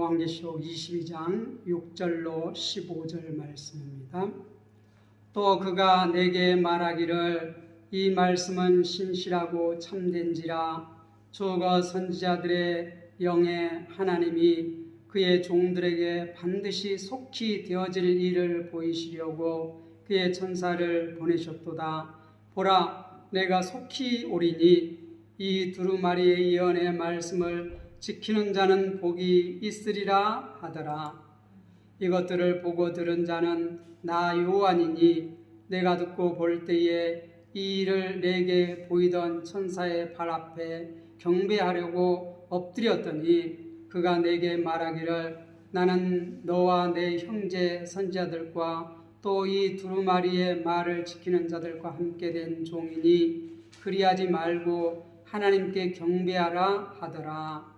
요한계시록 22장 6절로 15절 말씀입니다. 또 그가 내게 말하기를 이 말씀은 신실하고 참된지라 주가 선지자들의 영의 하나님이 그의 종들에게 반드시 속히 되어질 일을 보이시려고 그의 천사를 보내셨도다. 보라, 내가 속히 오리니 이 두루마리의 예언의 말씀을 지키는 자는 복이 있으리라 하더라. 이것들을 보고 들은 자는 나 요한이니 내가 듣고 볼 때에 이 일을 내게 보이던 천사의 발 앞에 경배하려고 엎드렸더니 그가 내게 말하기를 나는 너와 내 형제 선지자들과 또 이 두루마리의 말을 지키는 자들과 함께 된 종이니 그리하지 말고 하나님께 경배하라 하더라.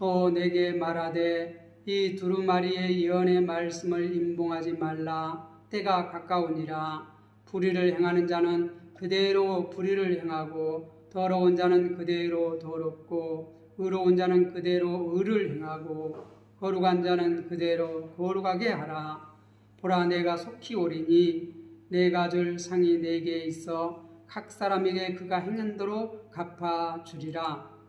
또 내게 말하되 이 두루마리의 예언의 말씀을 임봉하지 말라. 때가 가까우니라. 불의를 행하는 자는 그대로 불의를 행하고 더러운 자는 그대로 더럽고 의로운 자는 그대로 의를 행하고 거룩한 자는 그대로 거룩하게 하라. 보라, 내가 속히 오리니 내가 줄 상이 내게 있어 각 사람에게 그가 행한 대로 갚아주리라.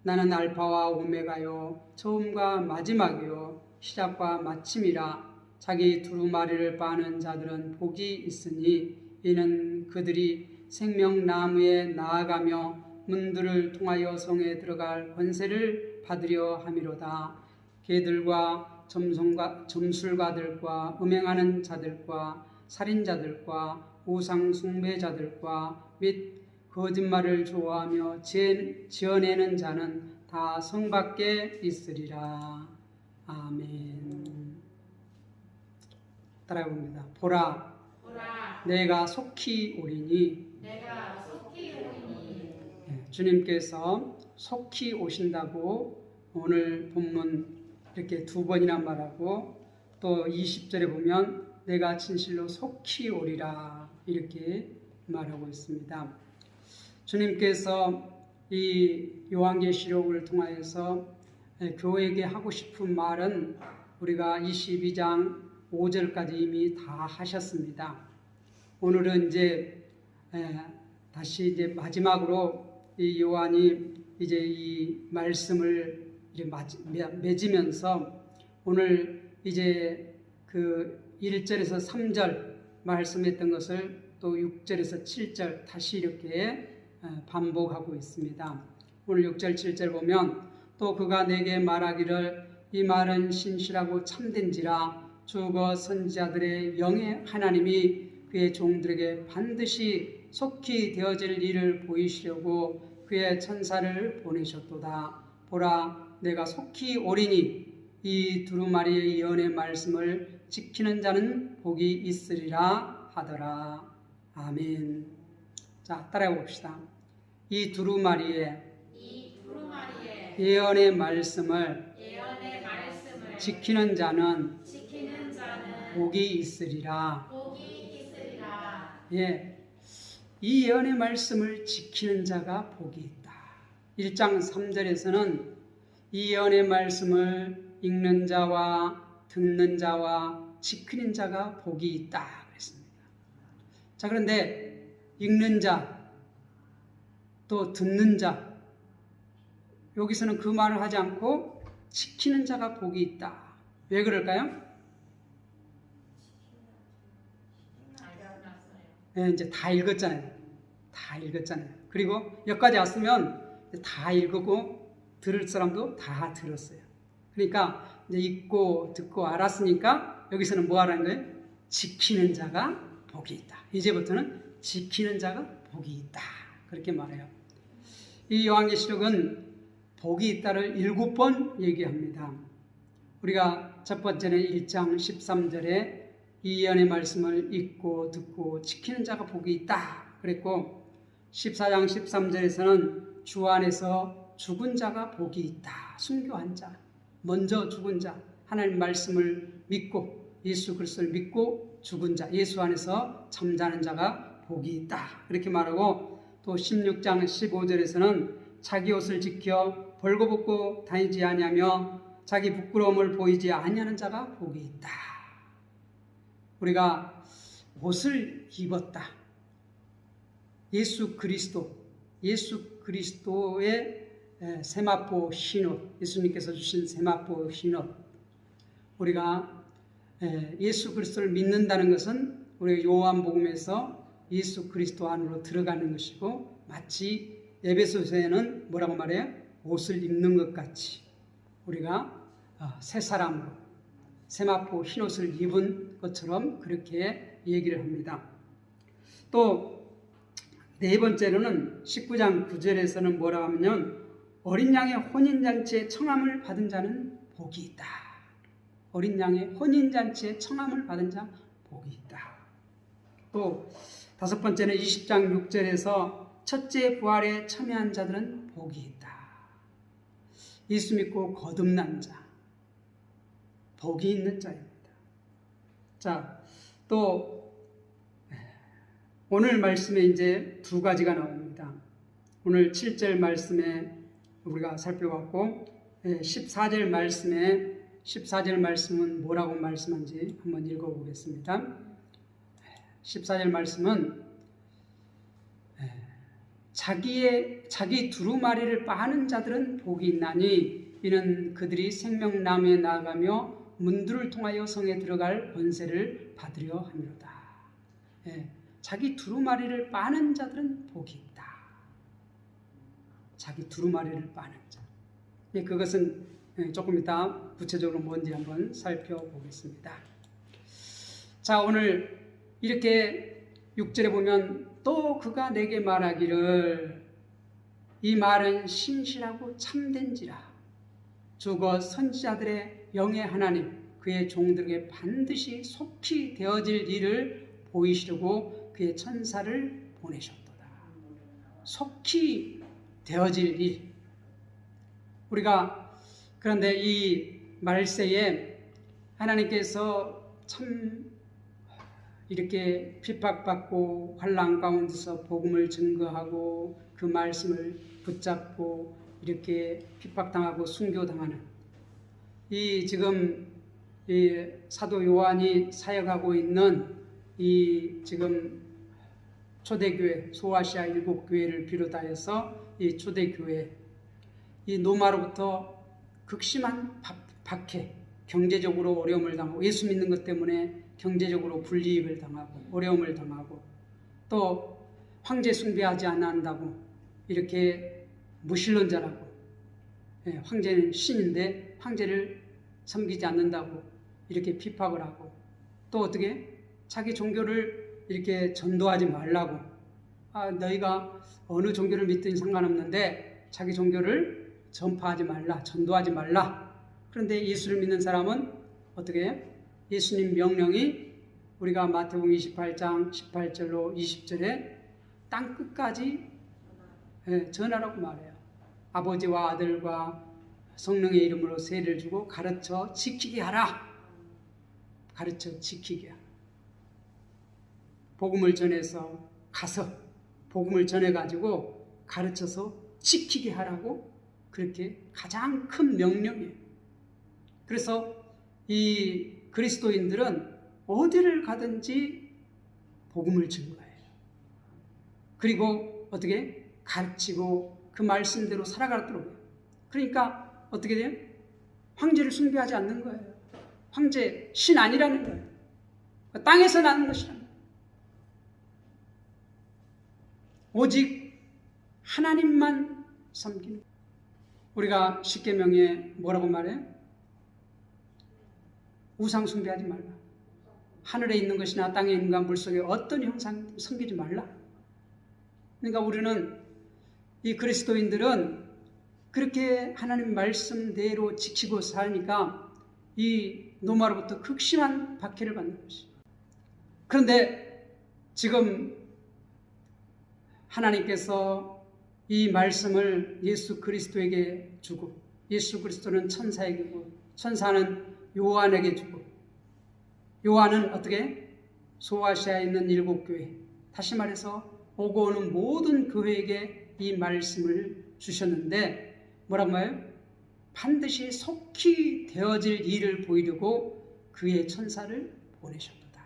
나는 알파와 오메가요 처음과 마지막이요 시작과 마침이라. 자기 두루마리를 빠는 자들은 복이 있으니 이는 그들이 생명나무에 나아가며 문들을 통하여 성에 들어갈 권세를 받으려 함이로다. 개들과 점술가들과 음행하는 자들과 살인자들과 우상 숭배자들과 및 거짓말을 좋아하며 지어내는 자는 다 성 밖에 있으리라. 아멘. 따라해봅니다. 보라, 내가 속히 오리니. 주님께서 속히 오신다고 오늘 본문 이렇게 두 번이나 말하고 또 20절에 보면 내가 진실로 속히 오리라 이렇게 말하고 있습니다. 주님께서 이 요한계시록을 통하여서 교회에게 하고 싶은 말은 우리가 22장 5절까지 이미 다 하셨습니다. 오늘은 다시 이제 마지막으로 이 요한이 이제 이 말씀을 이제 맺으면서 오늘 이제 그 1절에서 3절 말씀했던 것을 또 6절에서 7절 다시 이렇게 반복하고 있습니다. 오늘 6절 7절 보면 또 그가 내게 말하기를 이 말은 신실하고 참된지라 주거 선지자들의 영의 하나님이 그의 종들에게 반드시 속히 되어질 일을 보이시려고 그의 천사를 보내셨도다. 보라, 내가 속히 오리니 이 두루마리의 예언의 말씀을 지키는 자는 복이 있으리라 하더라. 아멘. 자, 따라해 봅시다. 이 두루마리의 예언의 말씀을 지키는 자는 복이 있으리라. 예, 이 예언의 말씀을 지키는 자가 복이 있다. 1장 3절에서는 이 예언의 말씀을 읽는 자와 듣는 자와 지키는 자가 복이 있다 그랬습니다. 자, 그런데 읽는 자 또 듣는 자 여기서는 그 말을 하지 않고 지키는 자가 복이 있다. 왜 그럴까요? 네, 이제 다 읽었잖아요. 그리고 여기까지 왔으면 다 읽고 들을 사람도 다 들었어요. 그러니까 이제 읽고 듣고 알았으니까 여기서는 뭐 하라는 거예요? 지키는 자가 복이 있다. 이제부터는 지키는 자가 복이 있다. 그렇게 말해요. 이 요한계시록은 복이 있다를 7번 얘기합니다. 우리가 첫 번째는 1장 13절에 이 예언의 말씀을 읽고 듣고 지키는 자가 복이 있다 그랬고 14장 13절에서는 주 안에서 죽은 자가 복이 있다. 순교한 자, 먼저 죽은 자, 하나님 말씀을 믿고 예수 그리스도를 믿고 죽은 자, 예수 안에서 잠자는 자가 복이 있다. 그렇게 말하고 또 16장 15절에서는 자기 옷을 지켜 벌거벗고 다니지 아니하며 자기 부끄러움을 보이지 아니하는 자가 복이 있다. 우리가 옷을 입었다. 예수 그리스도의 세마포 흰옷, 예수님께서 주신 세마포 흰옷. 우리가 예수 그리스도를 믿는다는 것은 우리 요한복음에서 예수 그리스도 안으로 들어가는 것이고, 마치 에베소서에는 뭐라고 말해요? 옷을 입는 것 같이 우리가 새 사람으로 세마포 흰옷을 입은 것처럼 그렇게 얘기를 합니다. 또 네 번째로는 19장 9절에서는 뭐라고 하면, 어린 양의 혼인잔치에 청함을 받은 자는 복이 있다. 어린 양의 혼인잔치에 청함을 받은 자 복이 있다. 또 다섯 번째는 20장 6절에서 첫째 부활에 참여한 자들은 복이 있다. 예수 믿고 거듭난 자, 복이 있는 자입니다. 자, 또 오늘 말씀에 이제 두 가지가 나옵니다. 오늘 7절 말씀에 우리가 살펴봤고, 14절 말씀은 뭐라고 말씀한지 한번 읽어보겠습니다. 14절 말씀은 자기 두루마리를 빠는 자들은 복이 있나니 이는 그들이 생명나무에 나아가며 문들을 통하여 성에 들어갈 권세를 받으려 함이로다. 자기 두루마리를 빠는 자들은 복이 있다. 자기 두루마리를 빠는 자. 그것은 조금 이따 구체적으로 뭔지 한번 살펴보겠습니다. 자, 오늘 이렇게 6절에 보면, 또 그가 내게 말하기를 이 말은 신실하고 참된지라. 주거 선지자들의 영의 하나님 그의 종들에게 반드시 속히 되어질 일을 보이시려고 그의 천사를 보내셨도다. 속히 되어질 일. 우리가 그런데 이 말세에 하나님께서 참 이렇게 핍박받고 환난 가운데서 복음을 증거하고 그 말씀을 붙잡고 이렇게 핍박당하고 순교당하는 이 지금 이 사도 요한이 사역하고 있는 이 지금 초대교회, 소아시아 7교회를 비롯하여서 이 초대교회, 이 노마로부터 극심한 박해, 경제적으로 어려움을 당하고, 예수 믿는 것 때문에 경제적으로 불이익을 당하고 어려움을 당하고, 또 황제 숭배하지 않는다고 이렇게 무신론자라고, 황제는 신인데 황제를 섬기지 않는다고 이렇게 핍박을 하고, 또 어떻게 자기 종교를 이렇게 전도하지 말라고, 너희가 어느 종교를 믿든 상관없는데 자기 종교를 전파하지 말라, 전도하지 말라. 그런데 예수를 믿는 사람은 어떻게 해요? 예수님 명령이 우리가 마태복음 28장 18절로 20절에 땅 끝까지 전하라고 말해요. 아버지와 아들과 성령의 이름으로 세례를 주고 가르쳐 지키게 하라. 가르쳐 지키게 하라. 복음을 전해서 가서 복음을 전해가지고 가르쳐서 지키게 하라고, 그렇게 가장 큰 명령이에요. 그래서 이 그리스도인들은 어디를 가든지 복음을 증거해요. 그리고 어떻게 가르치고 그 말씀대로 살아가도록 해요. 그러니까 어떻게 돼요? 황제를 숭배하지 않는 거예요. 황제, 신 아니라는 거예요. 땅에서 나는 것이라는 거예요. 오직 하나님만 섬기는 거예요. 우리가 십계명에 뭐라고 말해요? 우상 숭배하지 말라. 하늘에 있는 것이나 땅에 있는 것, 물속에 어떤 형상 섬기지 말라. 그러니까 우리는, 이 그리스도인들은 그렇게 하나님 말씀대로 지키고 사니까 이 노마로부터 극심한 박해를 받는 것이죠. 그런데 지금 하나님께서 이 말씀을 예수 그리스도에게 주고, 예수 그리스도는 천사에게 주고, 천사는 요한에게 주고, 요한은 어떻게? 소아시아에 있는 7교회, 다시 말해서 오고 오는 모든 교회에게 이 말씀을 주셨는데, 뭐라고 해요? 반드시 속히 되어질 일을 보이려고 그의 천사를 보내셨도다.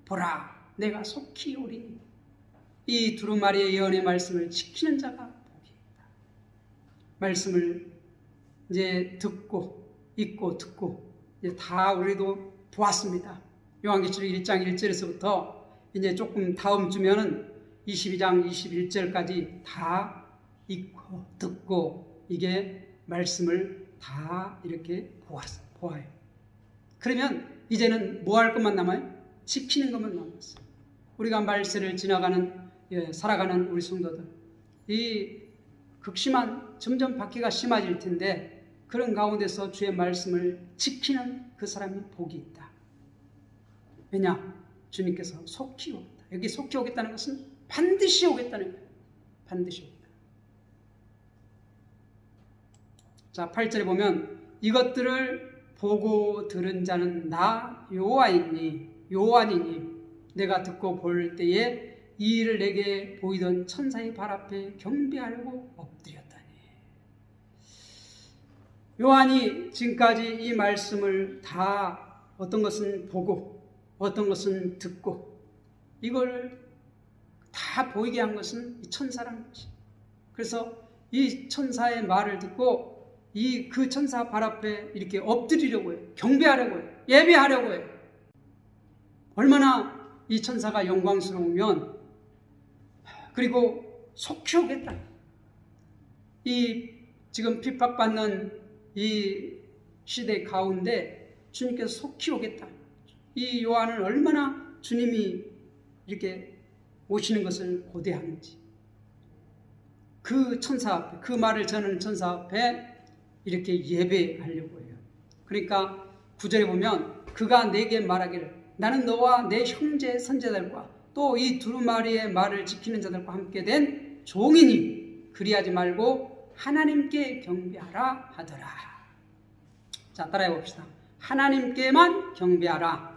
보라, 내가 속히 오리니. 이 두루마리의 예언의 말씀을 지키는 자가 복이 있다. 말씀을 이제 읽고 이제 다 우리도 보았습니다. 요한계시록 1장 1절에서부터 이제 조금 다음 주면은 22장 21절까지 다 읽고 듣고 이게 말씀을 다 이렇게 보아요. 그러면 이제는 뭐 할 것만 남아요? 지키는 것만 남았어요. 우리가 말세를 살아가는 우리 성도들, 이 극심한 점점 박해가 심해질 텐데 그런 가운데서 주의 말씀을 지키는 그 사람이 복이 있다. 왜냐? 주님께서 속히 오겠다. 여기 속히 오겠다는 것은 반드시 오겠다는 거예요. 반드시 오겠다. 자, 8절에 보면 이것들을 보고 들은 자는 나 요한이니 내가 듣고 볼 때에 이 일을 내게 보이던 천사의 발 앞에 경배하려고 엎드렸다니. 요한이 지금까지 이 말씀을 다 어떤 것은 보고 어떤 것은 듣고 이걸 다 보이게 한 것은 이 천사라는 것이. 그래서 이 천사의 말을 듣고 그 천사 발 앞에 이렇게 엎드리려고 해요. 경배하려고 해요. 예배하려고 해요. 얼마나 이 천사가 영광스러우면, 그리고 속히 오겠다. 이 지금 핍박받는 이 시대 가운데 주님께서 속히 오겠다. 이 요한은 얼마나 주님이 이렇게 오시는 것을 고대하는지, 그 천사 앞에, 그 말을 전하는 천사 앞에 이렇게 예배하려고 해요. 그러니까 9절에 보면 그가 내게 말하기를 나는 너와 내 형제 선제들과 또 이 두루마리의 말을 지키는 자들과 함께 된 종이니 그리하지 말고 하나님께 경배하라 하더라. 자, 따라해 봅시다. 하나님께만 경배하라.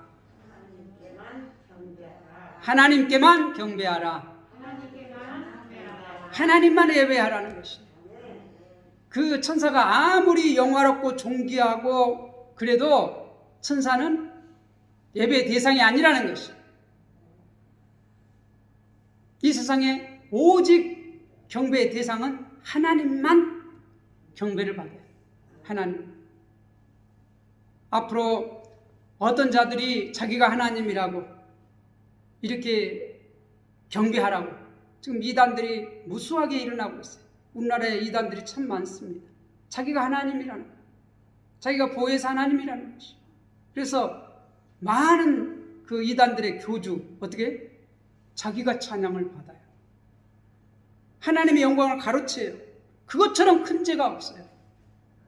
하나님께만 경배하라. 하나님만 예배하라는 것이에요. 그 천사가 아무리 영화롭고 존귀하고 그래도 천사는 예배의 대상이 아니라는 것이에요. 이 세상에 오직 경배의 대상은 하나님만 경배를 받아요. 하나님. 앞으로 어떤 자들이 자기가 하나님이라고 이렇게 경배하라고 지금 이단들이 무수하게 일어나고 있어요. 우리나라에 이단들이 참 많습니다. 자기가 하나님이라는 거예요. 자기가 보혜사 하나님이라는 것이에요. 그래서 많은 그 이단들의 교주 어떻게? 자기가 찬양을 받아요. 하나님의 영광을 가로채요. 그것처럼 큰 죄가 없어요.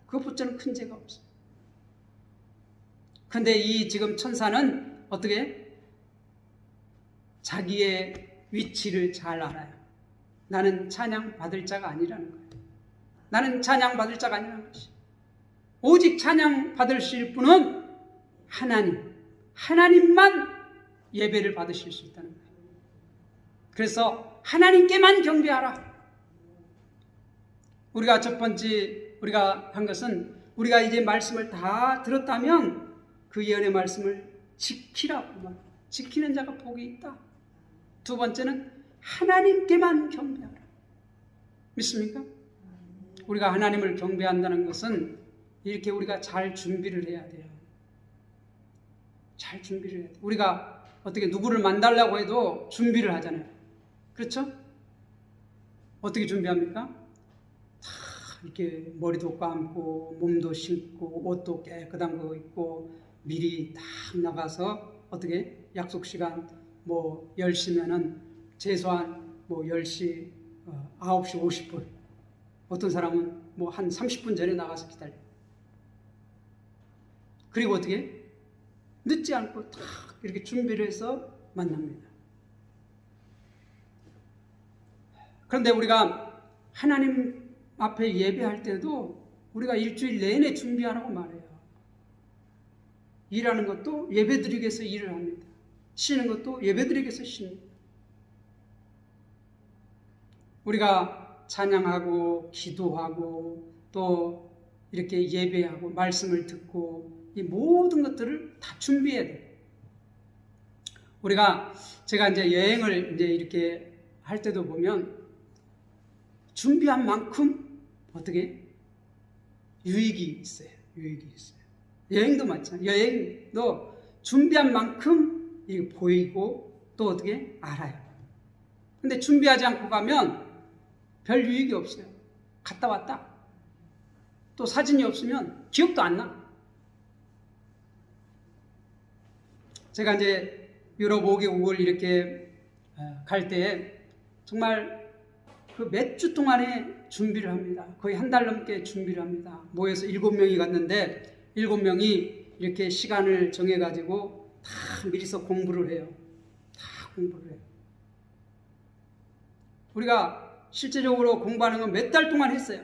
그것보다는 큰 죄가 없어요. 그런데 이 지금 천사는 어떻게? 자기의 위치를 잘 알아요. 나는 찬양 받을 자가 아니라는 거예요. 나는 찬양 받을 자가 아니라는 것이. 오직 찬양 받으실 분은 하나님만 예배를 받으실 수 있다는 거예요. 그래서 하나님께만 경배하라. 우리가 첫 번째 우리가 한 것은 우리가 이제 말씀을 다 들었다면 그 예언의 말씀을 지키라고. 지키는 자가 복이 있다. 두 번째는 하나님께만 경배하라. 믿습니까? 우리가 하나님을 경배한다는 것은 이렇게 우리가 잘 준비를 해야 돼요. 잘 준비를 해야 돼요. 우리가 어떻게 누구를 만나려고 해도 준비를 하잖아요. 그렇죠? 어떻게 준비합니까? 다 이렇게 머리도 감고 몸도 씻고 옷도 깨끗한 거 입고 미리 딱 나가서 어떻게 약속 시간 10시면은 최소한 10시 9시 50분 어떤 사람은 한 30분 전에 나가서 기다려요. 그리고 어떻게? 늦지 않고 딱 이렇게 준비를 해서 만납니다. 그런데 우리가 하나님 앞에 예배할 때도 우리가 일주일 내내 준비하라고 말해요. 일하는 것도 예배드리기 위해서 일을 합니다. 쉬는 것도 예배드리기 위해서 쉽니다. 우리가 찬양하고 기도하고 또 이렇게 예배하고 말씀을 듣고 이 모든 것들을 다 준비해야 돼요. 제가 이제 여행을 이제 이렇게 할 때도 보면 준비한 만큼 어떻게 유익이 있어요. 유익이 있어요. 여행도 마찬가지. 여행도 준비한 만큼 이게 보이고 또 어떻게 알아요. 근데 준비하지 않고 가면 별 유익이 없어요. 갔다 왔다. 또 사진이 없으면 기억도 안 나. 제가 이제 유럽 5개국을 이렇게 갈 때 정말 그 몇 주 동안에 준비를 합니다. 거의 한 달 넘게 준비를 합니다. 모여서 7명이 갔는데 7명이 이렇게 시간을 정해가지고 다 미리서 공부를 해요. 다 공부를 해요. 우리가 실제적으로 공부하는 건 몇 달 동안 했어요.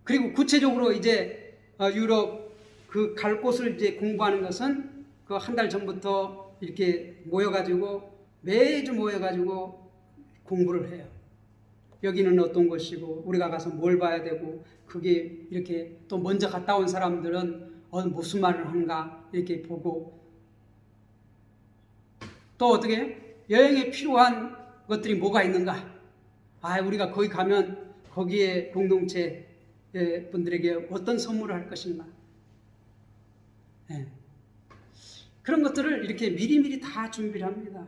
그리고 구체적으로 이제 유럽 그 갈 곳을 이제 공부하는 것은 그 한 달 전부터 이렇게 모여가지고 매주 모여가지고 공부를 해요. 여기는 어떤 곳이고 우리가 가서 뭘 봐야 되고 그게 이렇게 또 먼저 갔다 온 사람들은 무슨 말을 하는가 이렇게 보고 또 어떻게 여행에 필요한 것들이 뭐가 있는가. 우리가 거기 가면 거기에 공동체 분들에게 어떤 선물을 할 것인가. 네. 그런 것들을 이렇게 미리미리 다 준비를 합니다.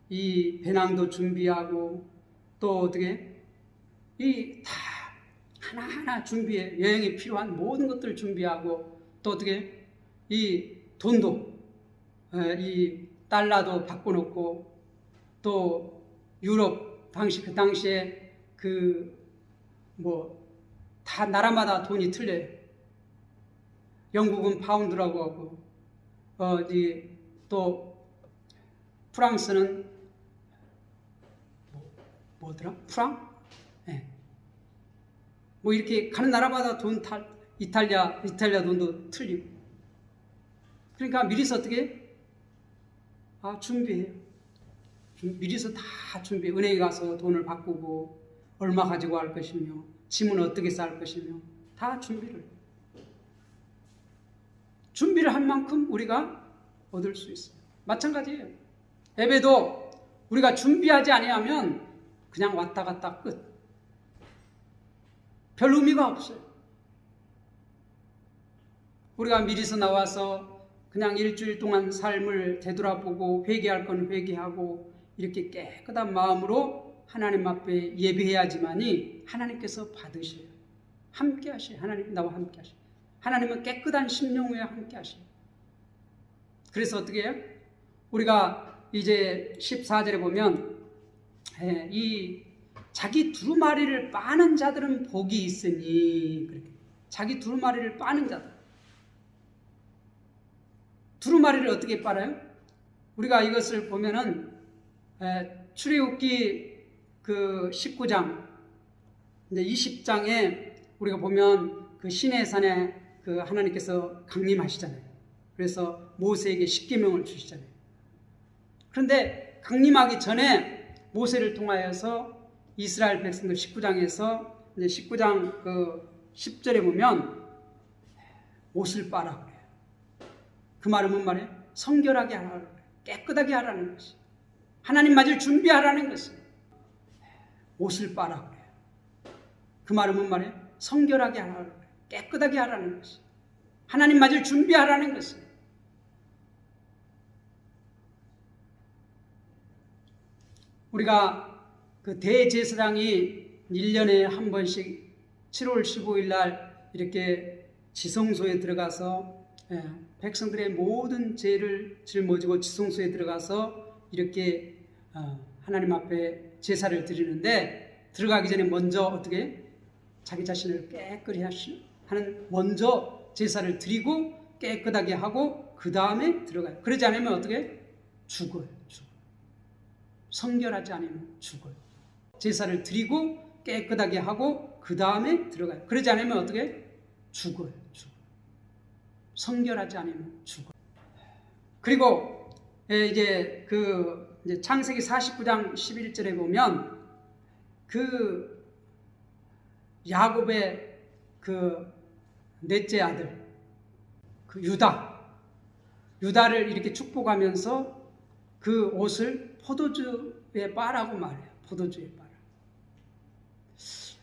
이 배낭도 준비하고 또 어떻게 이 다 하나하나 준비해. 여행에 필요한 모든 것들을 준비하고 또 어떻게 이 돈도 이 달러도 바꿔놓고 또 유럽 그 당시에 다 나라마다 돈이 틀려요. 영국은 파운드라고 하고 또 프랑스는 뭐더라? 프랑? 네. 이렇게 가는 나라마다 이탈리아 돈도 틀리고. 그러니까 미리서 어떻게? 준비해요. 미리서 다 준비해. 은행에 가서 돈을 바꾸고 얼마 가지고 갈 것이며 짐은 어떻게 쌀 것이며 다 준비를 해요. 준비를 한 만큼 우리가 얻을 수 있어요. 마찬가지예요. 예배도 우리가 준비하지 아니하면 그냥 왔다 갔다 끝. 별 의미가 없어요. 우리가 미리서 나와서 그냥 일주일 동안 삶을 되돌아보고 회개할 건 회개하고 이렇게 깨끗한 마음으로 하나님 앞에 예배해야지만이 하나님께서 받으셔요. 함께 하셔요. 하나님 나와 함께 하셔요. 하나님은 깨끗한 심령 후에 함께 하셔요. 그래서 어떻게 해요? 우리가 이제 14절에 보면 이 자기 두루마리를 빠는 자들은 복이 있으니 그렇게 자기 두루마리를 빠는 자들. 두루마리를 어떻게 빨아요? 우리가 이것을 보면은 출애굽기 그 19장 이제 20장에 우리가 보면 그 시내산에 그 하나님께서 강림하시잖아요. 그래서 모세에게 십계명을 주시잖아요. 그런데 강림하기 전에 모세를 통하여서 이스라엘 백성들 19장에서 이제 19장 그 10절에 보면 옷을 빨아 그래요. 그 말은 뭔 말이에요? 성결하게 하라는 거예요. 깨끗하게 하라는 것이. 하나님 맞을 준비하라는 것이. 옷을 빨아 그래요. 그 말은 뭔 말이에요? 성결하게 하라는 거예요. 깨끗하게 하라는 것이. 하나님 맞을 준비하라는 것이. 우리가 그 대제사장이 1년에 한 번씩 7월 15일 날 이렇게 지성소에 들어가서 백성들의 모든 죄를 짊어지고 지성소에 들어가서 이렇게 하나님 앞에 제사를 드리는데 들어가기 전에 먼저 어떻게 자기 자신을 깨끗이 하는 먼저 제사를 드리고 깨끗하게 하고 그 다음에 들어가요. 그러지 않으면 어떻게? 죽어요. 성결하지 않으면 죽어요. 제사를 드리고 깨끗하게 하고 그 다음에 들어가요. 그러지 않으면 어떻게? 죽어요. 성결하지 않으면 죽어요. 그리고 이제 창세기 49장 11절에 보면 그 야곱의 그 넷째 아들 그 유다를 이렇게 축복하면서 그 옷을 포도주에 빠라고 말해요. 포도주에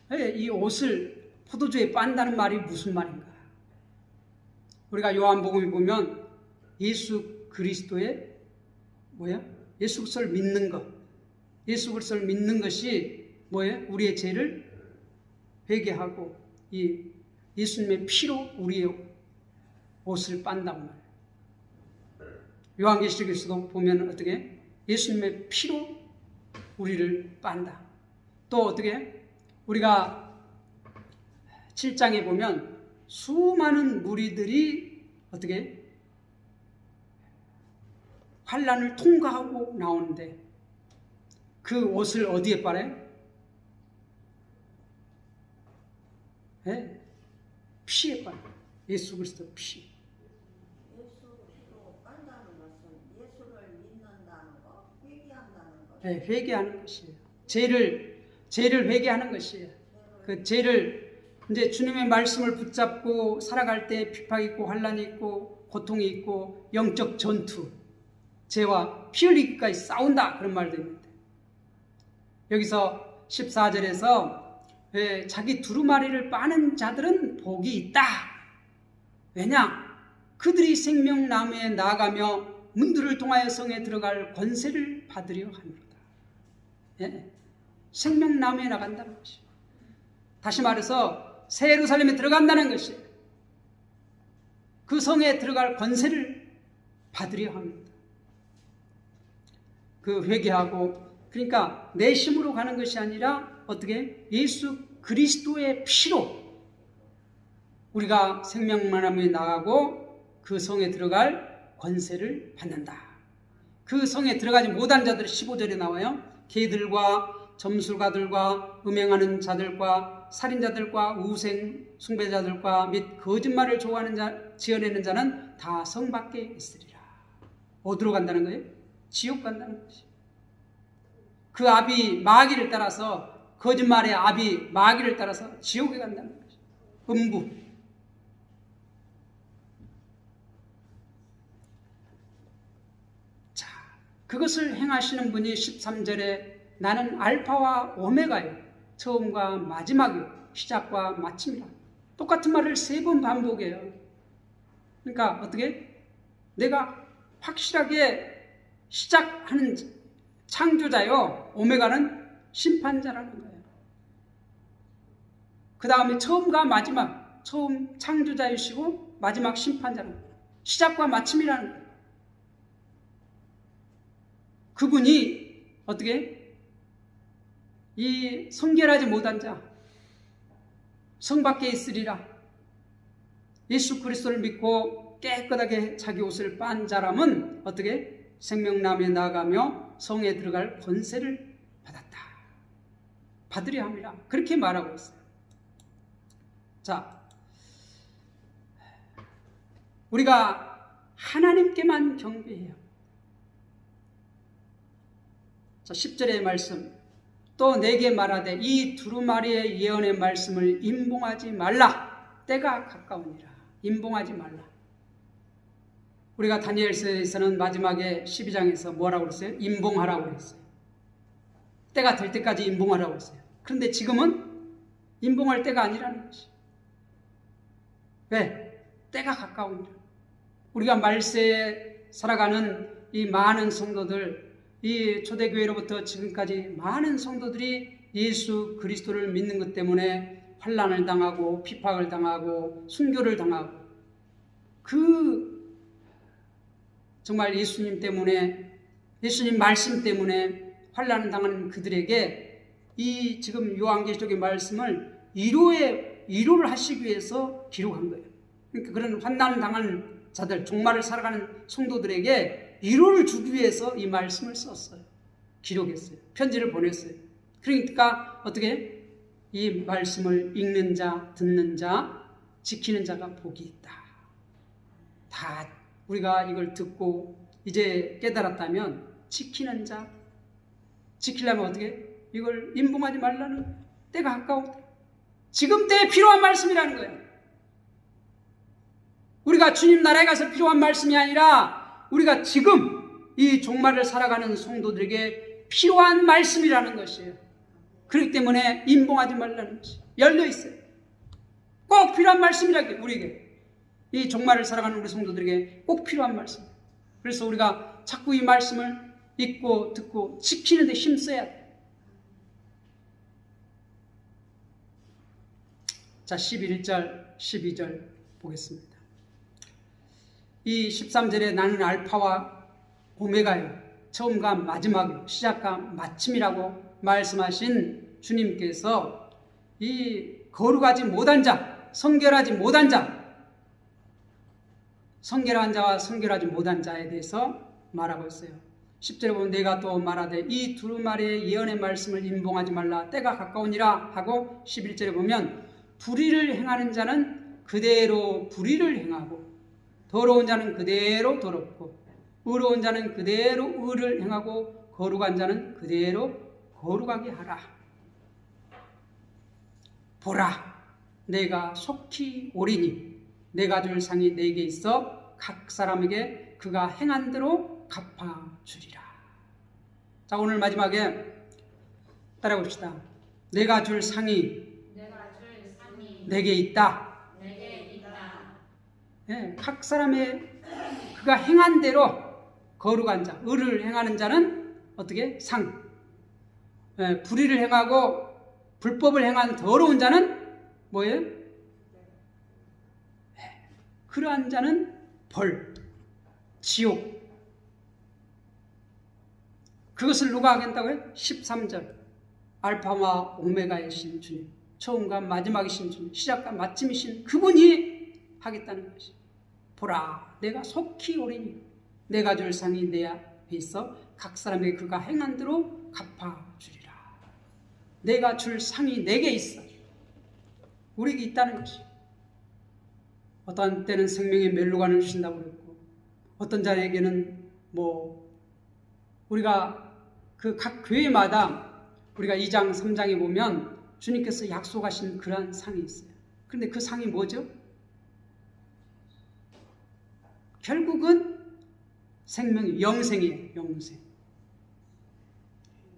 빠라. 이 옷을 포도주에 빤다는 말이 무슨 말인가? 우리가 요한복음에 보면 예수 그리스도의 예수 그리스도를 믿는 것, 예수 그리스도를 믿는 것이 우리의 죄를 회개하고 이 예수님의 피로 우리의 옷을 빤단 말이에요. 요한계시록에서도 보면 어떻게 예수님의 피로 우리를 빤다. 또 어떻게 우리가 7장에 보면 수많은 무리들이 어떻게 환난을 통과하고 나오는데 그 옷을 어디에 빨아요? 피에 빨아요. 예수 그리스도 피. 예수로 빤다는 것은 예수를 믿는다는 거, 회개한다는 거. 네, 회개하는 것이에요. 죄를 회개하는 것이에요. 그 죄를 이제 주님의 말씀을 붙잡고 살아갈 때 핍박이 있고 환난이 있고 고통이 있고 영적 전투, 죄와 피 흘리기까지 싸운다 그런 말도 있는데 여기서 14절에서 자기 두루마리를 빠는 자들은 복이 있다. 왜냐? 그들이 생명나무에 나아가며 문들을 통하여 성에 들어갈 권세를 받으려 하노라. 생명나무에 나간다는 것이에요. 다시 말해서 새 예루살렘에 들어간다는 것이에요. 그 성에 들어갈 권세를 받으려 합니다. 그 회개하고 그러니까 내 힘으로 가는 것이 아니라 어떻게 예수 그리스도의 피로 우리가 생명나무에 나가고 그 성에 들어갈 권세를 받는다. 그 성에 들어가지 못한 자들이 15절에 나와요. 개들과 점술가들과 음행하는 자들과 살인자들과 우생 숭배자들과 및 거짓말을 좋아하는 자, 지어내는 자는 다 성 밖에 있으리라. 어디로 간다는 거예요? 지옥 간다는 것이에요. 그 아비 마귀를 따라서 거짓말의 아비 마귀를 따라서 지옥에 간다는 것이에요. 음부. 자, 그것을 행하시는 분이 13절에 나는 알파와 오메가요. 처음과 마지막이요. 시작과 마침이라. 똑같은 말을 3번 반복해요. 그러니까 어떻게? 내가 확실하게 시작하는 창조자요. 오메가는 심판자라는 거예요. 그 다음에 처음과 마지막. 처음 창조자이시고 마지막 심판자라는 거예요. 시작과 마침이라는 거예요. 그분이 어떻게? 이 성결하지 못한 자, 성 밖에 있으리라. 예수 그리스도를 믿고 깨끗하게 자기 옷을 빤 사람은 어떻게? 생명나무에 나아가며 성에 들어갈 권세를 받았다. 받으려 합니다. 그렇게 말하고 있어요. 자, 우리가 하나님께만 경배해요. 자, 10절의 말씀. 또 내게 말하되 이 두루마리의 예언의 말씀을 임봉하지 말라. 때가 가까우니라. 임봉하지 말라. 우리가 다니엘서에서는 마지막에 12장에서 뭐라고 그랬어요? 임봉하라고 그랬어요. 때가 될 때까지 임봉하라고 했어요. 그런데 지금은 임봉할 때가 아니라는 것이. 왜? 때가 가까우니라. 우리가 말세에 살아가는 이 많은 성도들, 이 초대교회로부터 지금까지 많은 성도들이 예수 그리스도를 믿는 것 때문에 환난을 당하고 핍박을 당하고 순교를 당하고 정말 예수님 때문에 예수님 말씀 때문에 환난을 당하는 그들에게 이 지금 요한계시록의 말씀을 위로를 하시기 위해서 기록한 거예요. 그러니까 그런 환난을 당하는 자들, 종말을 살아가는 성도들에게 위로를 주기 위해서 이 말씀을 썼어요. 기록했어요. 편지를 보냈어요. 그러니까 어떻게? 이 말씀을 읽는 자, 듣는 자, 지키는 자가 복이 있다. 다 우리가 이걸 듣고 이제 깨달았다면 지키는 자, 지키려면 어떻게? 이걸 임봉하지 말라는 때가 가까우다. 지금 때에 필요한 말씀이라는 거예요. 우리가 주님 나라에 가서 필요한 말씀이 아니라 우리가 지금 이 종말을 살아가는 성도들에게 필요한 말씀이라는 것이에요. 그렇기 때문에 임봉하지 말라는 것이 열려 있어요. 꼭 필요한 말씀이라고 우리에게 이 종말을 살아가는 우리 성도들에게 꼭 필요한 말씀. 그래서 우리가 자꾸 이 말씀을 읽고 듣고 지키는 데 힘써야 돼요. 자, 11절 12절 보겠습니다. 이 13절에 나는 알파와 오메가요, 처음과 마지막이요, 시작과 마침이라고 말씀하신 주님께서 이 거룩하지 못한 자, 성결하지 못한 자, 성결한 자와 성결하지 못한 자에 대해서 말하고 있어요. 10절에 보면 내가 또 말하되 이 두루마리의 예언의 말씀을 임봉하지 말라, 때가 가까우니라 하고, 11절에 보면 불의를 행하는 자는 그대로 불의를 행하고 더러운 자는 그대로 더럽고 의로운 자는 그대로 의를 행하고 거룩한 자는 그대로 거룩하게 하라. 보라, 내가 속히 오리니 내가 줄 상이 내게 있어 각 사람에게 그가 행한 대로 갚아주리라. 자, 오늘 마지막에 따라봅시다. 내가 줄 상이 내게 있다. 네, 각 사람의 그가 행한 대로 거룩한 자, 의를 행하는 자는 어떻게? 상. 네, 불의를 행하고 불법을 행한 더러운 자는 뭐예요? 네, 그러한 자는 벌, 지옥. 그것을 누가 하겠다고요? 13절. 알파와 오메가이신 주님, 처음과 마지막이신 주님, 시작과 마침이신 그분이 하겠다는 것이. 보라, 내가 속히 오리니 내가 줄 상이 내 앞에 있어 각 사람에게 그가 행한 대로 갚아주리라. 내가 줄 상이 내게 있어. 우리에게 있다는 것이. 어떤 때는 생명의 멸루관을 주신다고 그랬고, 어떤 자에게는 우리가 그 각 교회마다 우리가 2장 3장에 보면 주님께서 약속하신 그러한 상이 있어요. 그런데 그 상이 뭐죠? 결국은 생명이 영생이에요. 영생.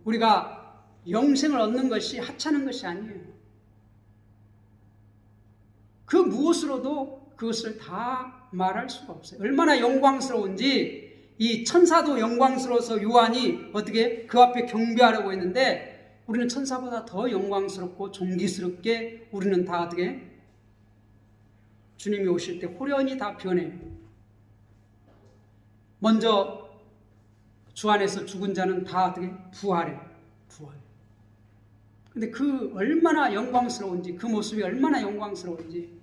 우리가 영생을 얻는 것이 하찮은 것이 아니에요. 그 무엇으로도 그것을 다 말할 수가 없어요. 얼마나 영광스러운지. 이 천사도 영광스러워서 요한이 어떻게 그 앞에 경배하려고 했는데, 우리는 천사보다 더 영광스럽고 존귀스럽게 우리는 다 어떻게 주님이 오실 때 호련히 다 변해요. 먼저 주 안에서 죽은 자는 다 어떻게 부활해. 부활. 근데 그 얼마나 영광스러운지, 그 모습이 얼마나 영광스러운지.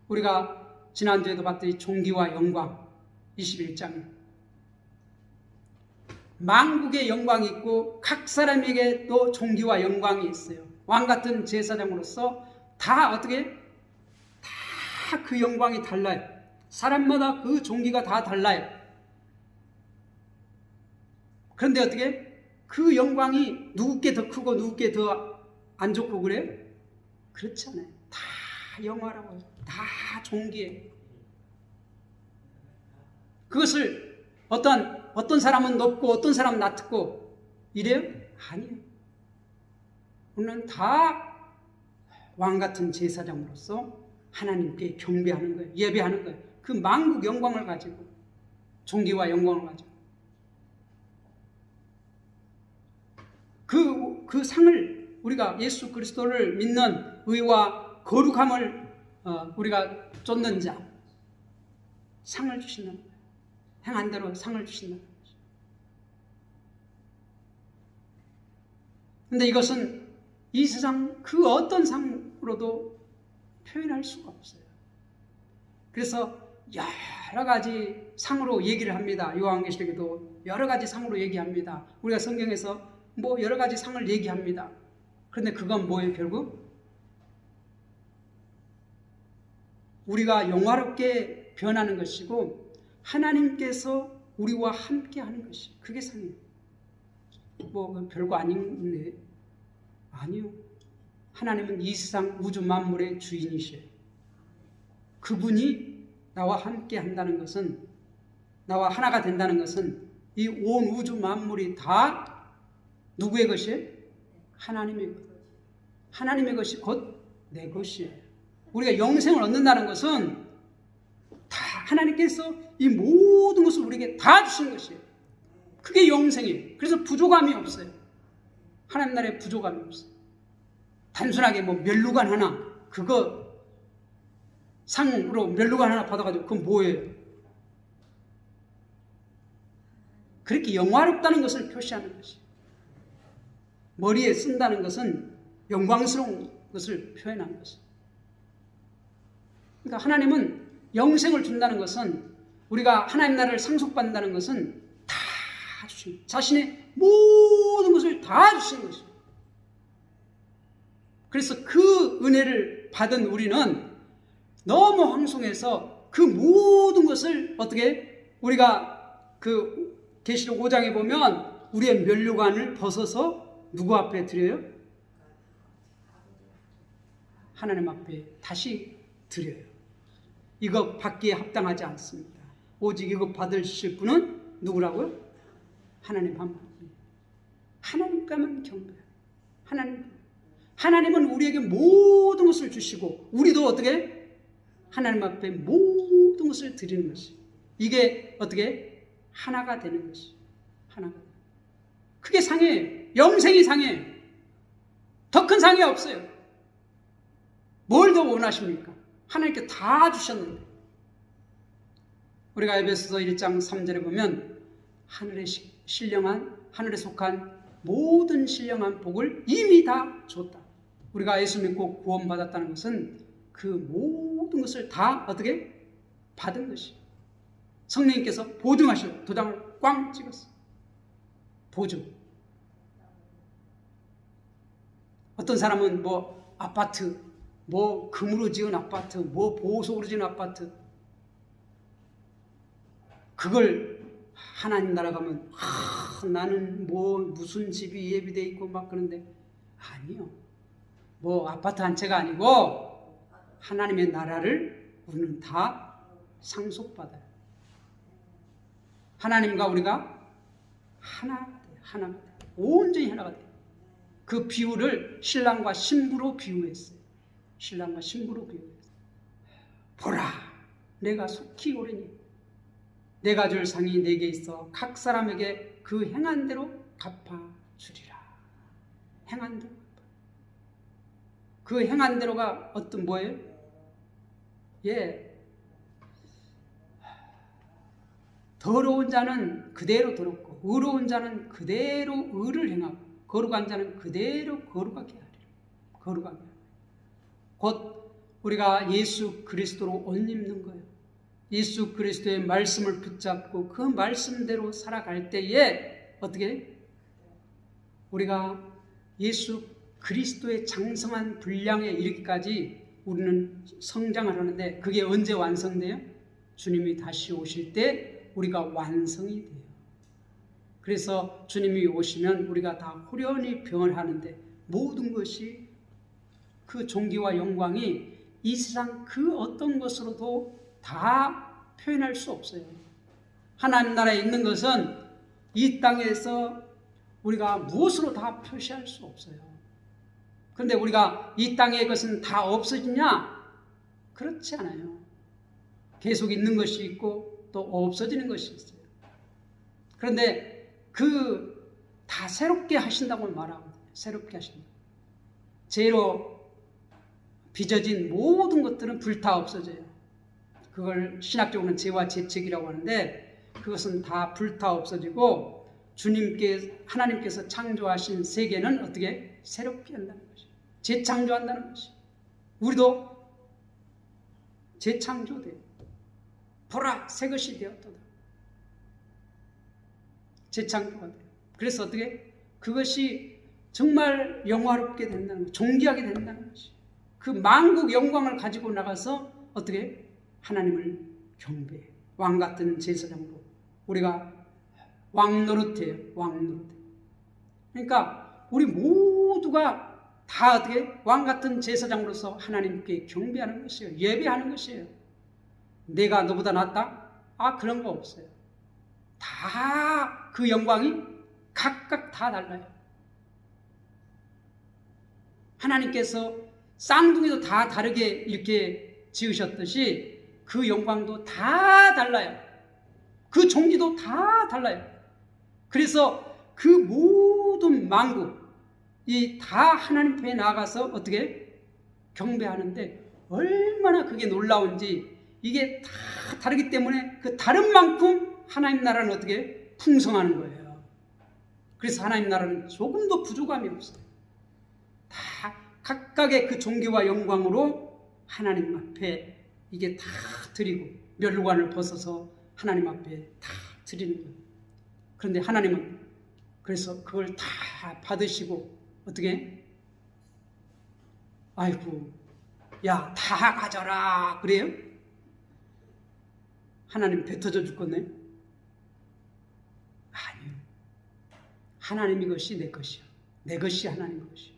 우리가 지난주에도 봤더니 존귀와 영광 21장에 만국의 영광이 있고 각 사람에게 또 존귀와 영광이 있어요. 왕같은 제사장으로서 다 어떻게? 다 그 영광이 달라요. 사람마다 그 존귀가 다 달라요. 그런데 어떻게? 그 영광이 누구께 더 크고 누구께 더 안 좋고 그래요? 그렇지 않아요. 다 영화라고 해요. 다 존귀해요. 그것을 어떤 사람은 높고 어떤 사람은 낮고 이래요? 아니에요. 우리는 다 왕같은 제사장으로서 하나님께 경배하는 거예요. 예배하는 거예요. 그 만국 영광을 가지고, 존귀와 영광을 가지고. 그 상을 우리가 예수 그리스도를 믿는 의와 거룩함을 우리가 쫓는 자, 상을 주신다는 거예요. 행한 대로 상을 주신다는 거죠. 그런데 이것은 이 세상 그 어떤 상으로도 표현할 수가 없어요. 그래서 여러 가지 상으로 얘기를 합니다. 요한계시록에도 여러 가지 상으로 얘기합니다. 우리가 성경에서 여러 가지 상을 얘기합니다. 그런데 그건 뭐예요? 결국 우리가 영화롭게 변하는 것이고 하나님께서 우리와 함께 하는 것이, 그게 상이에요. 별거 아닌데. 아니요. 하나님은 이 세상 우주 만물의 주인이셔요. 그분이 나와 함께 한다는 것은, 나와 하나가 된다는 것은 이 온 우주 만물이 다 누구의 것이에요? 하나님의 것. 하나님의 것이 곧 내 것이에요. 우리가 영생을 얻는다는 것은 다 하나님께서 이 모든 것을 우리에게 다 주신 것이에요. 그게 영생이에요. 그래서 부족함이 없어요. 하나님 나라에 부족함이 없어요. 단순하게 뭐 멸루관 하나, 그거 상으로 멸루관 하나 받아가지고 그건 뭐예요? 그렇게 영화롭다는 것을 표시하는 것이에요. 머리에 쓴다는 것은 영광스러운 것을 표현하는 것이에요. 그러니까 하나님은 영생을 준다는 것은, 우리가 하나님 나라를 상속받는다는 것은 다 주신, 자신의 모든 것을 다 주신 것이에요. 그래서 그 은혜를 받은 우리는 너무 황송해서 그 모든 것을 어떻게, 우리가 그 계시록 5장에 보면 우리의 면류관을 벗어서 누구 앞에 드려요? 하나님 앞에 다시 드려요. 이거 받기에 합당하지 않습니다. 오직 이거 받으실 분은 누구라고요? 하나님 한 분. 하나님과만 경배해요. 하나님은 우리에게 모든 것을 주시고, 우리도 어떻게 하나님 앞에 모든 것을 드리는 것이, 이게 어떻게 하나가 되는 것이, 하나가. 그게 상이에요. 영생이 상이에요. 더 큰 상이 없어요. 뭘 더 원하십니까? 하나님께 다 주셨는데. 우리가 에베소서 1장 3절에 보면 하늘에 신령한, 하늘에 속한 모든 신령한 복을 이미 다 줬다. 우리가 예수 믿고 구원받았다는 것은 그 모든 것을 다 어떻게 받은 것이. 성령님께서 보증하시고 도장을 꽝 찍었어. 보증. 어떤 사람은 뭐 아파트, 뭐 금으로 지은 아파트, 뭐 보석으로 지은 아파트, 그걸 하나님 나라 가면 나는 뭐 무슨 집이 예비돼 있고 막 그런데, 아니요. 뭐 아파트 한 채가 아니고 하나님의 나라를 우리는 다 상속받아요. 하나님과 우리가 하나가 돼요. 하나가 돼요. 온전히 하나가 돼요. 그 비유를 신랑과 신부로 비유했어요. 신랑과 신부로 비유했어요. 보라, 내가 속히 오리니 내가 줄 상이 내게 있어 각 사람에게 그 행한 대로 갚아주리라. 행한 대로. 그 행한 대로가 어떤 뭐예요? 예. 더러운 자는 그대로 더럽고 의로운 자는 그대로 의를 행하고 거룩한 자는 그대로 거룩하게 하리라. 거룩하게 하리라. 곧 우리가 예수 그리스도로 옷 입는 거예요. 예수 그리스도의 말씀을 붙잡고 그 말씀대로 살아갈 때에 어떻게 우리가 예수 그리스도의 장성한 분량에 이르기까지 우리는 성장을 하는데, 그게 언제 완성돼요? 주님이 다시 오실 때 우리가 완성이 돼요. 그래서 주님이 오시면 우리가 다 후련히 병을 하는데, 모든 것이 그 존귀와 영광이 이 세상 그 어떤 것으로도 다 표현할 수 없어요. 하나님 나라에 있는 것은 이 땅에서 우리가 무엇으로 다 표시할 수 없어요. 그런데 우리가 이 땅의 것은 다 없어지냐? 그렇지 않아요. 계속 있는 것이 있고 또 없어지는 것이 있어요. 그런데 그 다 새롭게 하신다고 말하거든요. 새롭게 하신다. 죄로 빚어진 모든 것들은 불타 없어져요. 그걸 신학적으로는 죄와 죄책이라고 하는데, 그것은 다 불타 없어지고 하나님께서 창조하신 세계는 어떻게 새롭게 한다는 것이에요. 재창조한다는 것이에요. 우리도 재창조돼요. 보라, 새 것이 되었도다. 재창조가 돼요. 그래서 어떻게 그것이 정말 영화롭게 된다는 것, 존귀하게 된다는 것이에요. 그 만국 영광을 가지고 나가서 어떻게 하나님을 경배해. 왕 같은 제사장으로 우리가 왕 노릇해요. 왕 노릇해. 그러니까 우리 모두가 다 어떻게 왕 같은 제사장으로서 하나님께 경배하는 것이에요. 예배하는 것이에요. 내가 너보다 낫다? 그런 거 없어요. 다 그 영광이 각각 다 달라요. 하나님께서 쌍둥이도 다 다르게 이렇게 지으셨듯이 그 영광도 다 달라요. 그 종기도 다 달라요. 그래서 그 모든 만국 이 다 하나님 앞에 나아가서 어떻게 경배하는데 얼마나 그게 놀라운지, 이게 다 다르기 때문에 그 다른 만큼 하나님 나라는 어떻게 풍성하는 거예요. 그래서 하나님 나라는 조금도 부족함이 없어요. 다 각각의 그 종교와 영광으로 하나님 앞에 이게 다 드리고 멸관을 벗어서 하나님 앞에 다 드리는 거예요. 그런데 하나님은 그래서 그걸 다 받으시고 어떻게? 아이고, 야, 다 가져라 그래요? 하나님 뱉어져 죽겠네? 아니요. 하나님 이것이 내 것이요, 내 것이 하나님 것이요.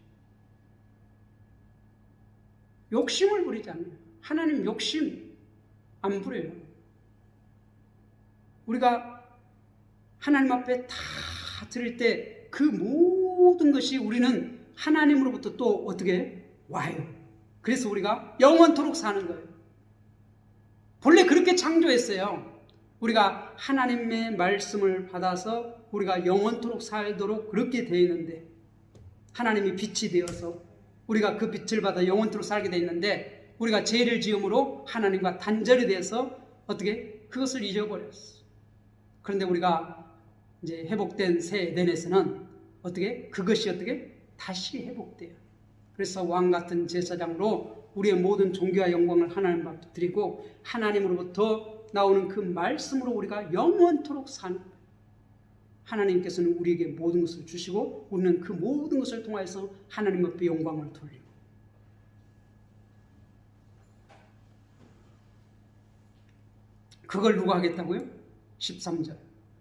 욕심을 부리지 않아요. 하나님 욕심 안 부려요. 우리가 하나님 앞에 다 드릴 때 그 모든 것이 우리는 하나님으로부터 또 어떻게 와요. 그래서 우리가 영원토록 사는 거예요. 본래 그렇게 창조했어요. 우리가 하나님의 말씀을 받아서 우리가 영원토록 살도록 그렇게 되어 있는데, 하나님이 빛이 되어서 우리가 그 빛을 받아 영원토록 살게 되어 있는데, 우리가 죄를 지음으로 하나님과 단절이 돼서 어떻게 그것을 잊어버렸어. 그런데 우리가 이제 회복된 새 에덴에서는 어떻게 그것이 어떻게 다시 회복돼요. 그래서 왕 같은 제사장으로 우리의 모든 종교와 영광을 하나님 앞에 드리고 하나님으로부터 나오는 그 말씀으로 우리가 영원토록 사는 거예요. 하나님께서는 우리에게 모든 것을 주시고 우리는 그 모든 것을 통해서 하나님 앞에 영광을 돌리고, 그걸 누가 하겠다고요? 13절.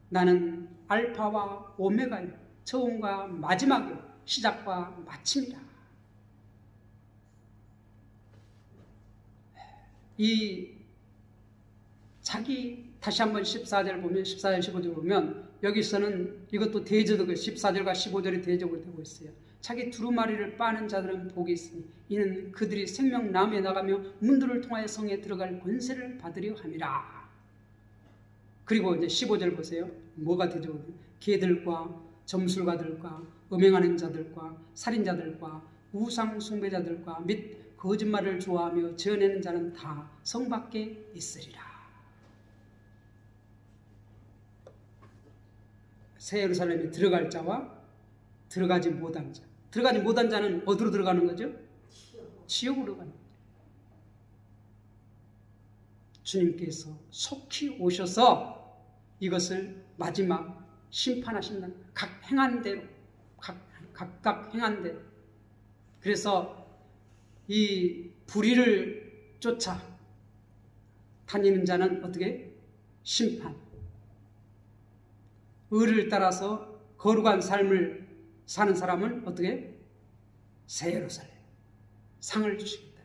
나는 알파와 오메가요, 처음과 마지막이요, 시작과 마침이라. 이 자기 다시 한번 14절 보면, 14절 15절 보면 여기서는 이것도 대저도 14절과 15절이 대적으로 되고 있어요. 자기 두루마리를 빠는 자들은 복이 있으니 이는 그들이 생명나무에 나가며 문들을 통하여 성에 들어갈 권세를 받으려 함이라. 그리고 이제 15절 보세요. 뭐가 대적으로? 개들과 점술가들과 음행하는 자들과 살인자들과 우상 숭배자들과 및 거짓말을 좋아하며 지어내는 자는 다 성 밖에 있으리라. 새 예루살렘에 들어갈 자와 들어가지 못한 자. 들어가지 못한 자는 어디로 들어가는 거죠? 지옥으로 가는 거죠. 주님께서 속히 오셔서 이것을 마지막 심판하신다는 거예요. 각 행한 대로, 각각 행한 대로. 그래서 이 불의를 쫓아 다니는 자는 어떻게? 심판. 의를 따라서 거룩한 삶을 사는 사람은 어떻게? 새 예루살렘 상을 주시겠다.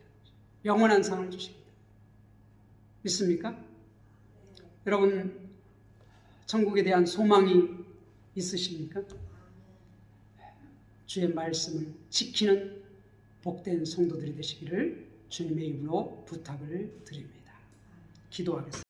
영원한 상을 주시겠다. 믿습니까? 여러분, 천국에 대한 소망이 있으십니까? 주의 말씀을 지키는 복된 성도들이 되시기를 주님의 이름으로 부탁을 드립니다. 기도하겠습니다.